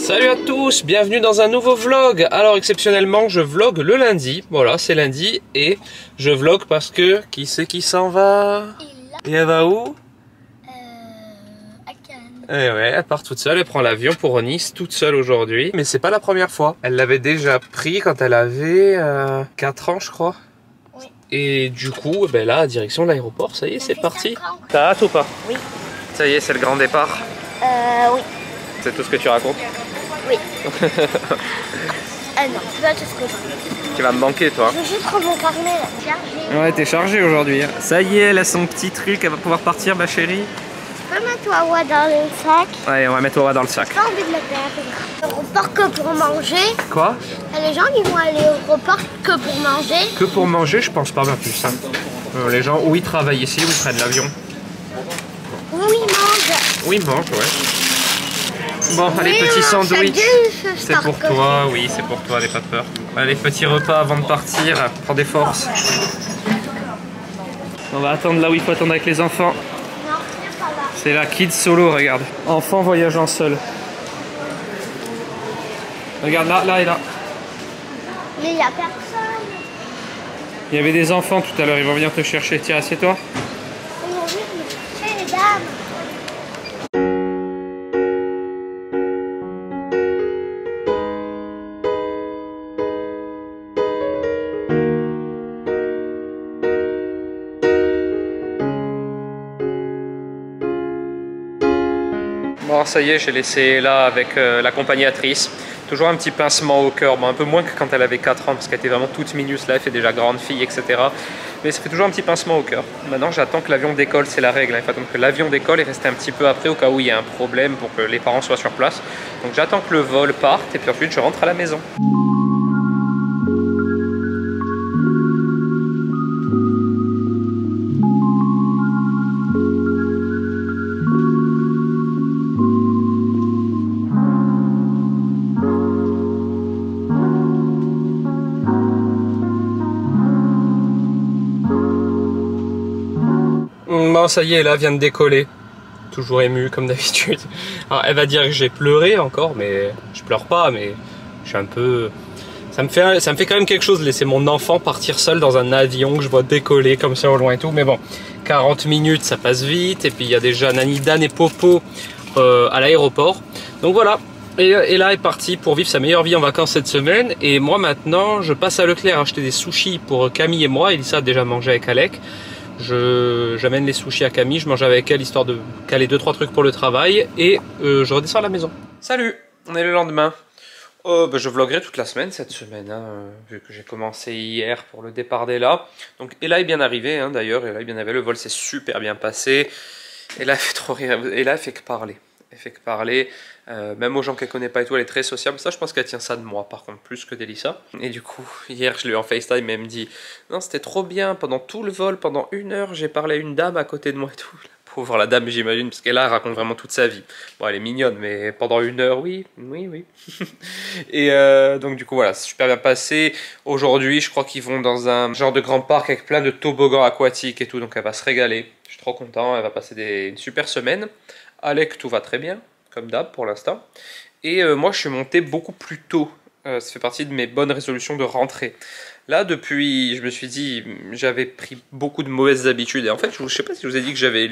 Salut à tous, bienvenue dans un nouveau vlog. Alors exceptionnellement je vlog le lundi, voilà c'est lundi et je vlog parce que qui c'est qui s'en va? Et elle va où? À Cannes. Eh ouais, elle part toute seule, elle prend l'avion pour Nice toute seule aujourd'hui. Mais c'est pas la première fois, elle l'avait déjà pris quand elle avait 4 ans je crois. Oui. Et du coup, ben là, direction de l'aéroport, ça y est, c'est parti. 5 ans. T'as hâte ou pas? Oui. Ça y est, c'est le grand départ. Oui. C'est tout ce que tu racontes? Oui. Ah non, c'est pas tout ce que je veux. Tu vas me manquer toi. Je veux juste prendre mon carnet là. Chargé. Ouais, t'es chargé aujourd'hui. Ça y est, elle a son petit truc, elle va pouvoir partir ma chérie. Tu peux mettre Wawa dans le sac? Ouais, on va mettre Aura dans le sac. J'ai pas envie de le perdre. On part que pour manger. Quoi? Il y a les gens qui vont aller au repas que pour manger. Que pour manger, je pense pas, ma puce. Les gens, où ils travaillent ici, où ils prennent l'avion. Oui, mange. Oui, ils mangent, ouais. Bon, allez, Oui, petit un sandwich. sac de C'est pour Star toi, oui, c'est pour toi, n'aie pas peur. Allez, petit repas avant de partir, prends des forces. On va attendre là où il faut attendre avec les enfants. Non, c'est pas là. C'est la Kids Solo, regarde. Enfant voyageant seul. Regarde, là et là. Mais il n'y a personne. Il y avait des enfants tout à l'heure, ils vont venir te chercher. Tiens, assieds-toi. Ils vont venir me chercher, les dames. Bon, ça y est, j'ai laissé là avec l'accompagnatrice. Toujours un petit pincement au cœur, bon, un peu moins que quand elle avait 4 ans, parce qu'elle était vraiment toute minus là, elle fait déjà grande fille, etc. Mais ça fait toujours un petit pincement au cœur. Maintenant, j'attends que l'avion décolle, c'est la règle. Il faut attendre que l'avion décolle et rester un petit peu après au cas où il y a un problème pour que les parents soient sur place. Donc j'attends que le vol parte et puis ensuite je rentre à la maison. Bon, ça y est, là, vient de décoller. Toujours ému, comme d'habitude. Alors, elle va dire que j'ai pleuré encore, mais je pleure pas, mais je suis un peu... Ça me fait quand même quelque chose de laisser mon enfant partir seul dans un avion que je vois décoller comme ça au loin et tout. Mais bon, 40 minutes, ça passe vite. Et puis, il y a déjà Nani, Dan et Popo à l'aéroport. Donc voilà. Et là, elle est partie pour vivre sa meilleure vie en vacances cette semaine. Et moi, maintenant, je passe à Leclerc acheter des sushis pour Camille et moi. Elissa a déjà mangé avec Alec. J'amène les sushis à Camille, je mange avec elle histoire de caler 2-3 trucs pour le travail et je redescends à la maison. Salut, on est le lendemain. Je vloggerai toute la semaine cette semaine, hein, vu que j'ai commencé hier pour le départ d'Ella. Donc Ella est bien arrivée, hein, d'ailleurs, Ella est bien arrivée, le vol s'est super bien passé. Ella fait trop rire, Ella fait que parler. Elle fait que parler, même aux gens qu'elle connaît pas et tout, elle est très sociable. Ça, je pense qu'elle tient ça de moi, par contre, plus que d'Elissa. Et du coup, hier, je l'ai eu en FaceTime et elle me dit « Non, c'était trop bien, pendant tout le vol, pendant 1 heure, j'ai parlé à une dame à côté de moi et tout. » Pauvre la dame, j'imagine, parce qu'elle raconte vraiment toute sa vie. Bon, elle est mignonne, mais pendant 1 heure, oui. Et donc, du coup, voilà, c'est super bien passé. Aujourd'hui, je crois qu'ils vont dans un genre de grand parc avec plein de toboggans aquatiques et tout, donc elle va se régaler. Je suis trop content, elle va passer une super semaine. Alec, tout va très bien, comme d'hab pour l'instant. Et moi, je suis monté beaucoup plus tôt. Ça fait partie de mes bonnes résolutions de rentrée. Là, depuis, je me suis dit, j'avais pris beaucoup de mauvaises habitudes. Et en fait, je ne sais pas si je vous ai dit que j'avais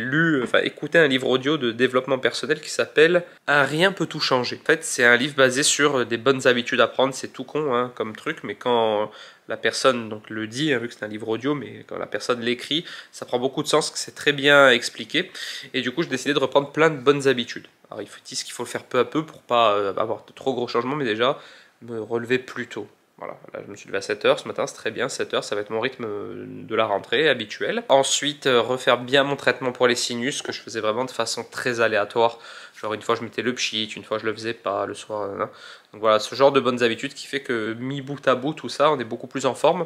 écouté un livre audio de développement personnel qui s'appelle « Un rien peut tout changer ». En fait, c'est un livre basé sur des bonnes habitudes à prendre. C'est tout con hein, comme truc, mais quand la personne donc, le dit, hein, vu que c'est un livre audio, mais quand la personne l'écrit, ça prend beaucoup de sens, que c'est très bien expliqué. Et du coup, j'ai décidé de reprendre plein de bonnes habitudes. Alors, il faut dire qu'il faut le faire peu à peu pour pas avoir de trop gros changements, mais déjà, me relever plus tôt. Voilà, là je me suis levé à 7 h ce matin, c'est très bien, 7 h ça va être mon rythme de la rentrée habituel. Ensuite, refaire bien mon traitement pour les sinus, que je faisais vraiment de façon très aléatoire. Genre une fois je mettais le pchit, une fois je le faisais pas le soir. Donc voilà, ce genre de bonnes habitudes qui fait que mis bout à bout tout ça, on est beaucoup plus en forme.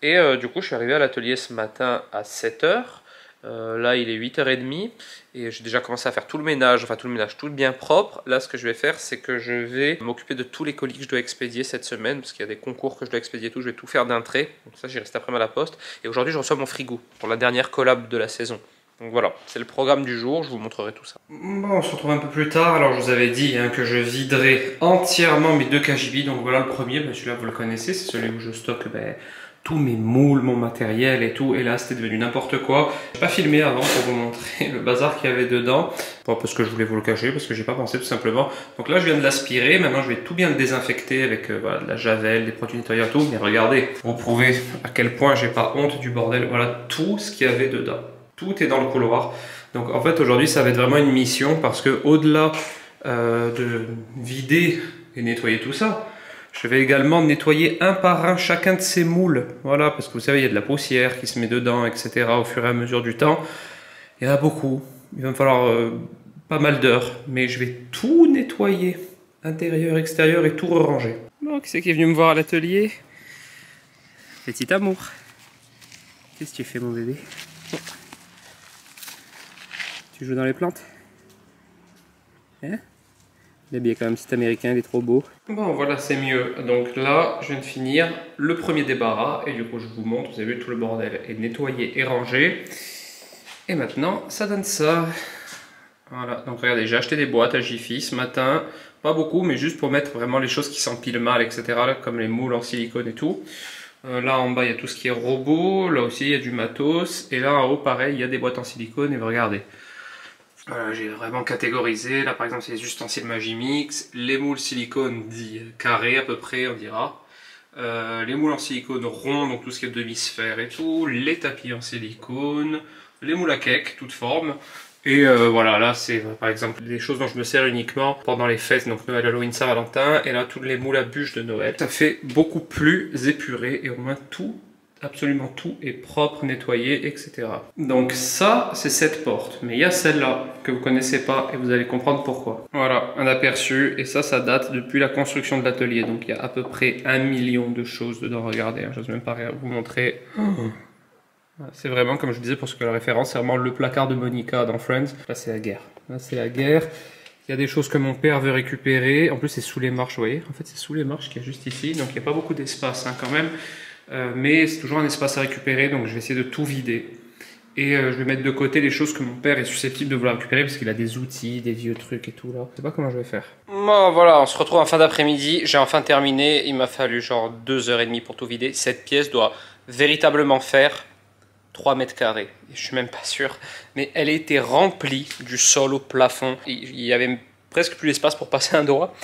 Et du coup je suis arrivé à l'atelier ce matin à 7 h. Là il est 8 h 30 et j'ai déjà commencé à faire tout le ménage, tout bien propre. Là ce que je vais faire c'est que je vais m'occuper de tous les colis que je dois expédier cette semaine, parce qu'il y a des concours que je dois expédier tout, je vais tout faire d'un trait. Donc ça j'y reste après à la poste. Et aujourd'hui je reçois mon frigo pour la dernière collab de la saison. Donc voilà, c'est le programme du jour, je vous montrerai tout ça. Bon, on se retrouve un peu plus tard. Alors je vous avais dit que je viderais entièrement mes 2 KGB. Donc voilà le premier, celui-là vous le connaissez, c'est celui où je stocke tous mes moules, mon matériel et tout. Et là c'était devenu n'importe quoi. J'ai pas filmé avant pour vous montrer le bazar qu'il y avait dedans. Bon, parce que je voulais vous le cacher, parce que j'ai pas pensé tout simplement. Donc là je viens de l'aspirer, maintenant je vais tout bien le désinfecter avec voilà, de la javel, des produits nettoyants, tout. Mais regardez, pour vous prouver à quel point j'ai pas honte du bordel, voilà tout ce qu'il y avait dedans. Tout est dans le couloir. Donc en fait aujourd'hui ça va être vraiment une mission parce que au-delà de vider et nettoyer tout ça, je vais également nettoyer un par un chacun de ces moules. Voilà, parce que vous savez il y a de la poussière qui se met dedans, etc. au fur et à mesure du temps. Il y en a beaucoup. Il va me falloir pas mal d'heures. Mais je vais tout nettoyer. Intérieur, extérieur et tout ranger. Bon, qui c'est qui est venu me voir à l'atelier? Petit amour. Qu'est-ce que tu fais mon bébé? Oh. Tu joues dans les plantes? Hein? Il est bien quand même, cet américain, il est trop beau. Bon voilà, c'est mieux. Donc là, je viens de finir le premier débarras. Et du coup, je vous montre, vous avez vu, tout le bordel est nettoyé et rangé. Et maintenant, ça donne ça. Voilà, donc regardez, j'ai acheté des boîtes à Jiffy ce matin. Pas beaucoup, mais juste pour mettre vraiment les choses qui s'empilent mal, etc. Là, comme les moules en silicone et tout. Là en bas, il y a tout ce qui est robot. Là aussi, il y a du matos. Et là en haut, pareil, il y a des boîtes en silicone. Et vous regardez. J'ai vraiment catégorisé, là par exemple c'est les ustensiles Magimix, les moules silicone dits carrés à peu près on dira, les moules en silicone rond, donc tout ce qui est demi-sphère et tout, les tapis en silicone, les moules à cake, toutes formes, et voilà là c'est par exemple des choses dont je me sers uniquement pendant les fêtes, donc Noël, Halloween, Saint-Valentin, et là toutes les moules à bûches de Noël. Ça fait beaucoup plus épuré et au moins tout, absolument tout est propre, nettoyé, etc. Donc ça, c'est cette porte. Mais il y a celle-là que vous connaissez pas et vous allez comprendre pourquoi. Voilà, un aperçu. Et ça date depuis la construction de l'atelier. Donc il y a à peu près 1 million de choses dedans. Regardez, je n'ose même pas vous montrer. C'est vraiment, comme je disais, pour ce que la référence, c'est vraiment le placard de Monica dans Friends. Là, c'est la guerre. Là, c'est la guerre. Il y a des choses que mon père veut récupérer. En plus, c'est sous les marches, vous voyez. En fait, c'est sous les marches qu'il y a juste ici. Donc il n'y a pas beaucoup d'espace quand même. Mais c'est toujours un espace à récupérer, donc je vais essayer de tout vider. Et je vais mettre de côté les choses que mon père est susceptible de vouloir récupérer, parce qu'il a des outils, des vieux trucs et tout là. Je sais pas comment je vais faire. Bon voilà, on se retrouve en fin d'après-midi. J'ai enfin terminé. Il m'a fallu genre 2h30 pour tout vider. Cette pièce doit véritablement faire 3 mètres carrés. Je suis même pas sûr. Mais elle était remplie du sol au plafond. Il y avait presque plus d'espace pour passer un doigt.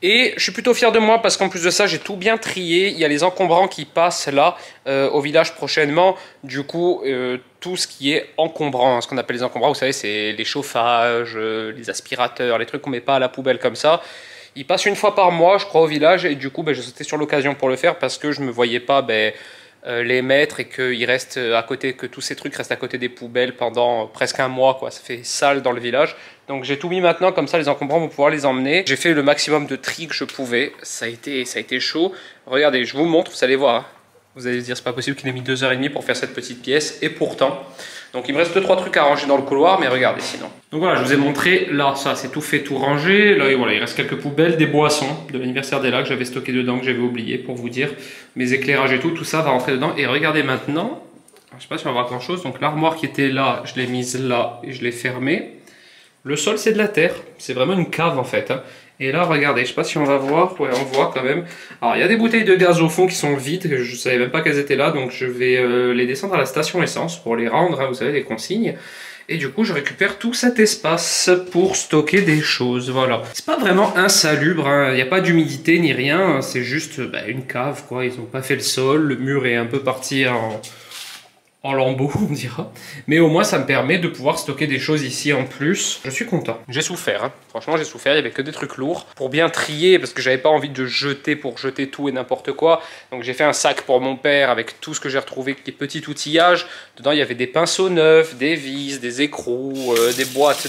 Et je suis plutôt fier de moi parce qu'en plus de ça, j'ai tout bien trié. Il y a les encombrants qui passent là au village prochainement. Du coup, tout ce qui est encombrant, ce qu'on appelle les encombrants, vous savez, c'est les chauffages, les aspirateurs, les trucs qu'on met pas à la poubelle comme ça. Ils passent une fois par mois, je crois, au village. Et du coup, je sautais sur l'occasion pour le faire parce que je me voyais pas les mettre et qu'ils restent à côté, que tous ces trucs restent à côté des poubelles pendant presque un mois, quoi. Ça fait sale dans le village. Donc j'ai tout mis maintenant, comme ça les encombrants vont pouvoir les emmener. J'ai fait le maximum de tri que je pouvais. Ça a été chaud. Regardez, je vous montre, vous allez voir. Hein. Vous allez se dire, c'est pas possible qu'il ait mis 2h30 pour faire cette petite pièce. Et pourtant. Donc il me reste 2-3 trucs à ranger dans le couloir, mais regardez sinon. Donc voilà, je vous ai montré, là, ça c'est tout fait, tout rangé. Là, voilà, il reste quelques poubelles, des boissons de l'anniversaire d'Ella que j'avais stocké dedans, que j'avais oublié pour vous dire. Mes éclairages et tout ça va rentrer dedans. Et regardez maintenant, je sais pas si on va voir grand chose. Donc l'armoire qui était là, je l'ai mise là et je l'ai fermée. Le sol c'est de la terre, c'est vraiment une cave en fait. Hein. Et là regardez, je sais pas si on va voir, ouais on voit quand même. Alors il y a des bouteilles de gaz au fond qui sont vides, je savais même pas qu'elles étaient là, donc je vais les descendre à la station essence pour les rendre, hein, vous savez les consignes. Et du coup je récupère tout cet espace pour stocker des choses, voilà. C'est pas vraiment insalubre, hein. Il n'y a pas d'humidité ni rien, c'est juste une cave quoi, ils ont pas fait le sol, le mur est un peu parti en lambeaux, on dira. Mais au moins, ça me permet de pouvoir stocker des choses ici en plus. Je suis content. J'ai souffert, hein. Franchement, j'ai souffert. Il n'y avait que des trucs lourds. Pour bien trier, parce que j'avais pas envie de jeter pour jeter tout et n'importe quoi. Donc, j'ai fait un sac pour mon père avec tout ce que j'ai retrouvé, qui est petit outillage. Dedans, il y avait des pinceaux neufs, des vis, des écrous, des boîtes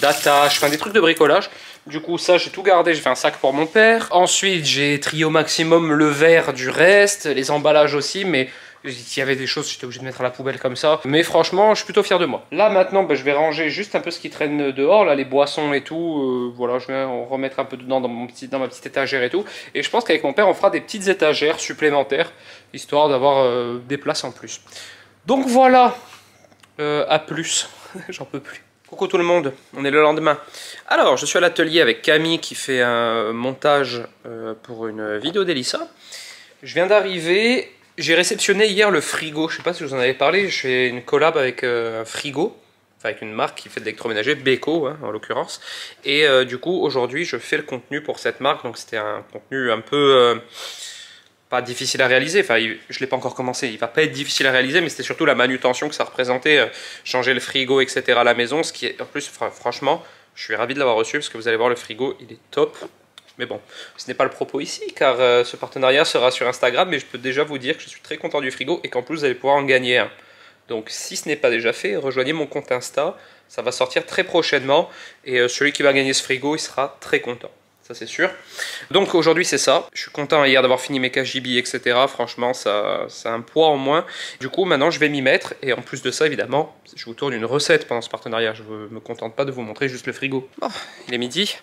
d'attache, enfin des trucs de bricolage. Du coup, ça, j'ai tout gardé. J'ai fait un sac pour mon père. Ensuite, j'ai trié au maximum le verre du reste, les emballages aussi, mais il y avait des choses, j'étais obligé de mettre à la poubelle comme ça. Mais franchement, je suis plutôt fier de moi. Là, maintenant, je vais ranger juste un peu ce qui traîne dehors, là, les boissons et tout. Voilà, je vais en remettre un peu dedans dans ma petite étagère et tout. Et je pense qu'avec mon père, on fera des petites étagères supplémentaires, histoire d'avoir des places en plus. Donc voilà, À plus, j'en peux plus. Coucou tout le monde, on est le lendemain. Alors, je suis à l'atelier avec Camille qui fait un montage pour une vidéo d'Elissa. Je viens d'arriver, j'ai réceptionné hier le frigo, je sais pas si je vous en avais parlé, je fais une collab avec un frigo, enfin avec une marque qui fait de l'électroménager, Beko hein, en l'occurrence. Et du coup, aujourd'hui, je fais le contenu pour cette marque, donc c'était un contenu un peu... pas difficile à réaliser, enfin je ne l'ai pas encore commencé, il va pas être difficile à réaliser, mais c'était surtout la manutention que ça représentait, changer le frigo, etc. à la maison, ce qui est en plus, franchement, je suis ravi de l'avoir reçu, parce que vous allez voir le frigo, il est top. Mais bon, ce n'est pas le propos ici, car ce partenariat sera sur Instagram, mais je peux déjà vous dire que je suis très content du frigo, et qu'en plus vous allez pouvoir en gagner un. Donc si ce n'est pas déjà fait, rejoignez mon compte Insta, ça va sortir très prochainement, et celui qui va gagner ce frigo, il sera très content. Ça c'est sûr. Donc aujourd'hui c'est ça. Je suis content hier d'avoir fini mes KGB, etc. Franchement ça a un poids en moins. Du coup maintenant je vais m'y mettre. Et en plus de ça évidemment, je vous tourne une recette pendant ce partenariat. Je ne me contente pas de vous montrer juste le frigo. Bon, il est midi.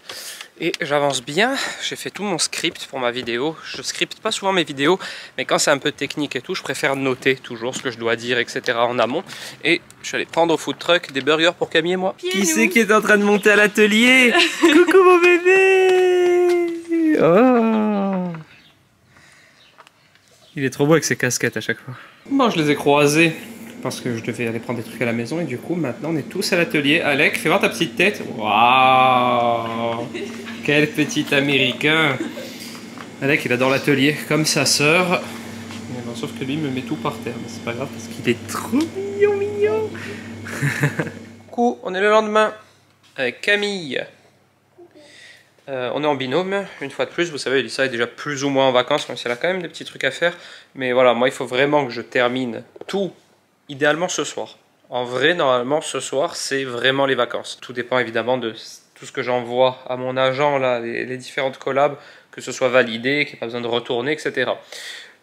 Et j'avance bien. J'ai fait tout mon script pour ma vidéo. Je scripte pas souvent mes vidéos. Mais quand c'est un peu technique et tout, je préfère noter toujours ce que je dois dire, etc. en amont. Et je suis allé prendre au food truck des burgers pour Camille et moi. Qui c'est qui est en train de monter à l'atelier? Coucou mon bébé! Oh. Il est trop beau avec ses casquettes à chaque fois. Bon, je les ai croisés parce que je devais aller prendre des trucs à la maison et du coup maintenant on est tous à l'atelier. Alec, fais voir ta petite tête. Waouh! Quel petit américain! Alec, il adore l'atelier comme sa sœur. Bon, sauf que lui il me met tout par terre, mais c'est pas grave parce qu'il est trop mignon. Coucou, on est le lendemain avec Camille. On est en binôme, une fois de plus, vous savez, Elissa est déjà plus ou moins en vacances, même si elle a quand même des petits trucs à faire. Mais voilà, moi il faut vraiment que je termine tout, idéalement ce soir. En vrai, normalement ce soir, c'est vraiment les vacances. Tout dépend évidemment de tout ce que j'envoie à mon agent, là, les différentes collabs, que ce soit validé, qu'il n'y ait pas besoin de retourner, etc.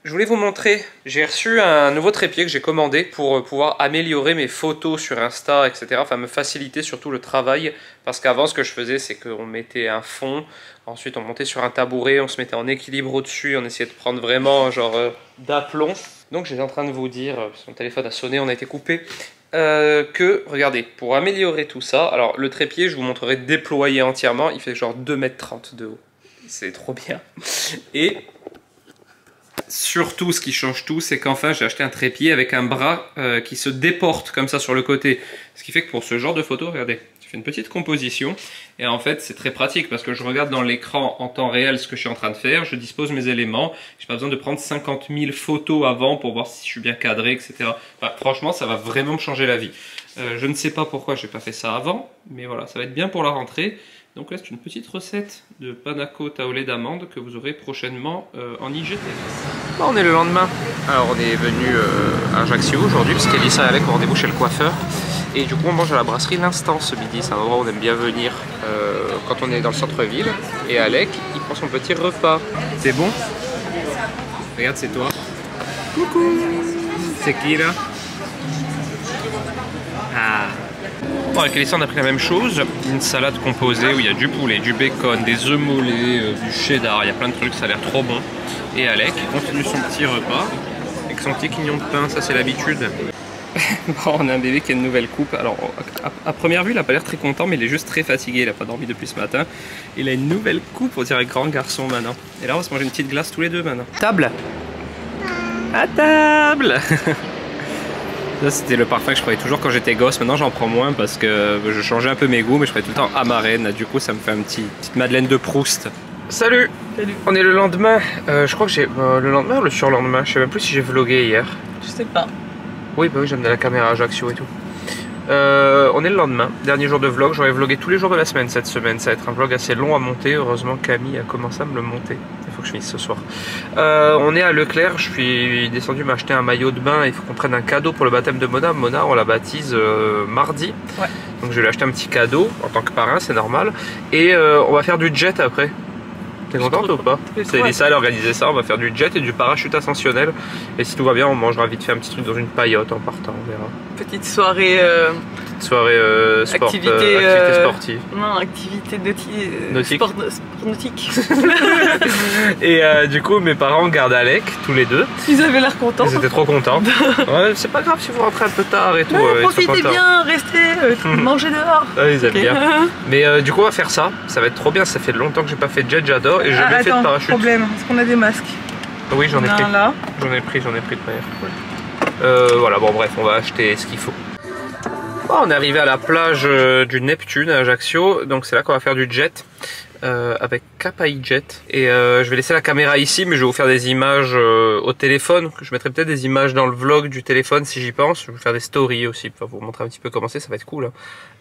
Je voulais vous montrer, j'ai reçu un nouveau trépied que j'ai commandé pour pouvoir améliorer mes photos sur Insta, etc. Enfin, me faciliter surtout le travail. Parce qu'avant, ce que je faisais, c'est qu'on mettait un fond, ensuite on montait sur un tabouret, on se mettait en équilibre au-dessus, on essayait de prendre vraiment genre d'aplomb. Donc j'étais en train de vous dire, son téléphone a sonné, on a été coupé, que, regardez, pour améliorer tout ça, alors le trépied, je vous montrerai déployé entièrement, il fait genre 2,30 m de haut. C'est trop bien. Et... surtout, ce qui change tout, c'est qu'enfin j'ai acheté un trépied avec un bras qui se déporte comme ça sur le côté. Ce qui fait que pour ce genre de photo, regardez, je fais une petite composition. Et en fait, c'est très pratique parce que je regarde dans l'écran en temps réel ce que je suis en train de faire. Je dispose mes éléments. J'ai pas besoin de prendre 50 000 photos avant pour voir si je suis bien cadré, etc. Enfin, franchement, ça va vraiment me changer la vie. Je ne sais pas pourquoi j'ai pas fait ça avant. Mais voilà, ça va être bien pour la rentrée. Donc là, c'est une petite recette de panna-cotta au lait d'amande que vous aurez prochainement en IGTV. Bon, on est le lendemain. Alors, on est venu à Ajaccio aujourd'hui parce qu'Elissa et Alec ont rendez-vous chez le coiffeur. Et du coup, on mange à la brasserie L'Instant ce midi. C'est un endroit où on aime bien venir quand on est dans le centre-ville. Et Alec, il prend son petit repas. C'est bon? Regarde, c'est toi. Coucou! C'est qui là? Ah! Bon, avec Elissa, on a pris la même chose, une salade composée où il y a du poulet, du bacon, des œufs mollets, du cheddar, il y a plein de trucs, ça a l'air trop bon. Et Alec continue son petit repas avec son petit quignon de pain, ça c'est l'habitude. Bon, on a un bébé qui a une nouvelle coupe. Alors, à première vue, il n'a pas l'air très content, mais il est juste très fatigué, il n'a pas dormi depuis ce matin. Il a une nouvelle coupe, on dirait grand garçon maintenant. Et là, on va se manger une petite glace tous les deux maintenant. Table! À table! Ça c'était le parfum que je prenais toujours quand j'étais gosse, maintenant j'en prends moins parce que je changeais un peu mes goûts, mais je prenais tout le temps Amarène, du coup ça me fait une petite Madeleine de Proust. Salut! Salut! On est le lendemain, je crois que j'ai... le lendemain ou le surlendemain, je sais même plus si j'ai vlogué hier. Je sais pas. Oui, bah oui, j'aime la caméra Ajaccio et tout. On est le lendemain, dernier jour de vlog, j'aurais vlogué tous les jours de la semaine cette semaine, ça va être un vlog assez long à monter, heureusement Camille a commencé à me le monter. Il faut que je finisse ce soir. On est à Leclerc, je suis descendu m'acheter un maillot de bain, il faut qu'on prenne un cadeau pour le baptême de Mona. Mona, on la baptise mardi, ouais. Donc je vais lui acheter un petit cadeau en tant que parrain, c'est normal. Et on va faire du jet après. T'es contente ou pas? C'est Elissa, elle a organisé ça, on va faire du jet et du parachute ascensionnel. Et si tout va bien, on mangera vite fait un petit truc dans une paillote en partant, on verra. Petite soirée soirée sport, activité sportive. Non, activité nautique. Sport nautique. Et du coup, mes parents gardent Alec, tous les deux. Ils avaient l'air contents. Ils étaient trop contents. Ouais, c'est pas grave si vous rentrez un peu tard et tout. Ouais, ils sont profitez contents. bien, restez, mangez dehors. Ouais, ils aiment bien. Mais du coup, on va faire ça. Ça va être trop bien. Ça fait longtemps que j'ai pas fait de jet, j'adore. Et j'ai jamais fait de parachute. Problème, est-ce qu'on a des masques? Oui, j'en ai pris. Là. J'en ai pris de manière. Voilà, bon, bref, on va acheter ce qu'il faut. Bon, on est arrivé à la plage du Neptune à Ajaccio. Donc, c'est là qu'on va faire du jet. Avec Kapai Jet. Et je vais laisser la caméra ici, mais je vais vous faire des images au téléphone. Je mettrai peut-être des images dans le vlog du téléphone si j'y pense. Je vais vous faire des stories aussi pour vous montrer un petit peu comment c'est. Ça va être cool.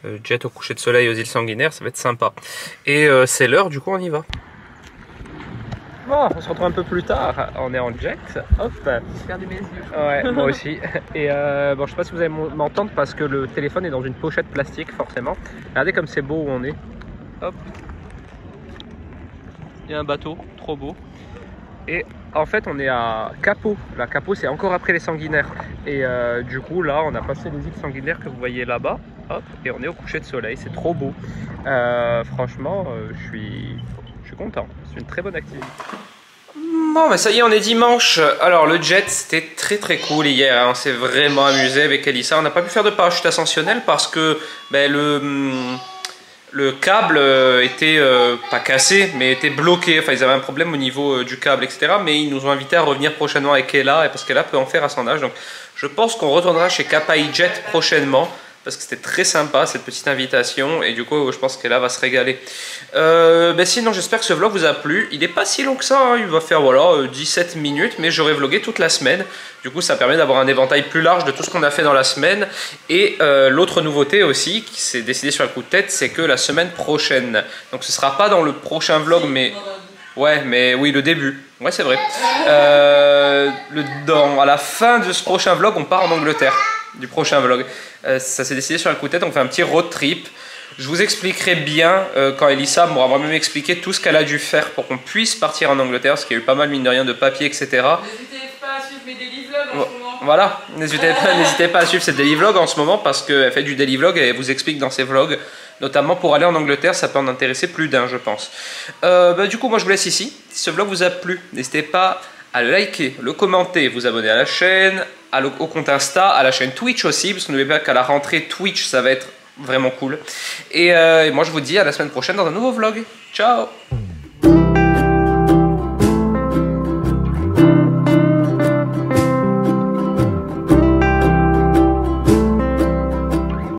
Hein. Jet au coucher de soleil aux îles Sanguinaires, ça va être sympa. Et c'est l'heure, du coup, on y va. Bon, on se retrouve un peu plus tard. On est en jet. Hop. J'ai perdu mes yeux. Ouais, moi aussi. Et bon, je sais pas si vous allez m'entendre parce que le téléphone est dans une pochette plastique, forcément. Regardez comme c'est beau où on est. Hop. Il y a un bateau, trop beau. Et en fait, on est à Capo. La Capo, c'est encore après les Sanguinaires. Et du coup, là, on a passé les îles Sanguinaires que vous voyez là-bas. Hop. Et on est au coucher de soleil. C'est trop beau. Franchement, je suis content. C'est une très bonne activité. Bon, bah ça y est, on est dimanche. Alors, le jet, c'était très cool hier. Hein. On s'est vraiment amusé avec Elissa. On n'a pas pu faire de parachute ascensionnel parce que le câble était pas cassé, mais était bloqué. Enfin, ils avaient un problème au niveau du câble, etc. Mais ils nous ont invités à revenir prochainement avec Ella, parce qu'Ella peut en faire à son âge. Donc, je pense qu'on retournera chez Kapai Jet prochainement. Parce que c'était très sympa cette petite invitation et du coup je pense qu'Ella va se régaler. Sinon j'espère que ce vlog vous a plu. Il n'est pas si long que ça, hein. Il va faire voilà 17 minutes, mais j'aurai vlogué toute la semaine. Du coup ça permet d'avoir un éventail plus large de tout ce qu'on a fait dans la semaine. Et l'autre nouveauté aussi qui s'est décidée sur un coup de tête, c'est que la semaine prochaine, donc ce sera pas dans le prochain vlog mais... Ouais, mais oui, le début. Ouais, c'est vrai. À la fin de ce prochain vlog, on part en Angleterre. Du prochain vlog. Ça s'est décidé sur un coup de tête, on fait un petit road trip. Je vous expliquerai bien quand Elissa m'aura vraiment expliqué tout ce qu'elle a dû faire pour qu'on puisse partir en Angleterre, parce qu'il y a eu pas mal, mine de rien, de papiers, etc. N'hésitez pas à suivre mes daily vlogs en ce moment. Voilà, n'hésitez pas à suivre ses daily vlogs en ce moment, parce qu'elle fait du daily vlog et elle vous explique dans ses vlogs, notamment pour aller en Angleterre, ça peut en intéresser plus d'un, je pense. Du coup, moi je vous laisse ici. Si ce vlog vous a plu, n'hésitez pas à le liker, le commenter, vous abonner à la chaîne, au compte Insta, à la chaîne Twitch aussi, parce que n'oubliez pas qu'à la rentrée Twitch, ça va être vraiment cool. Et moi je vous dis à la semaine prochaine dans un nouveau vlog. Ciao!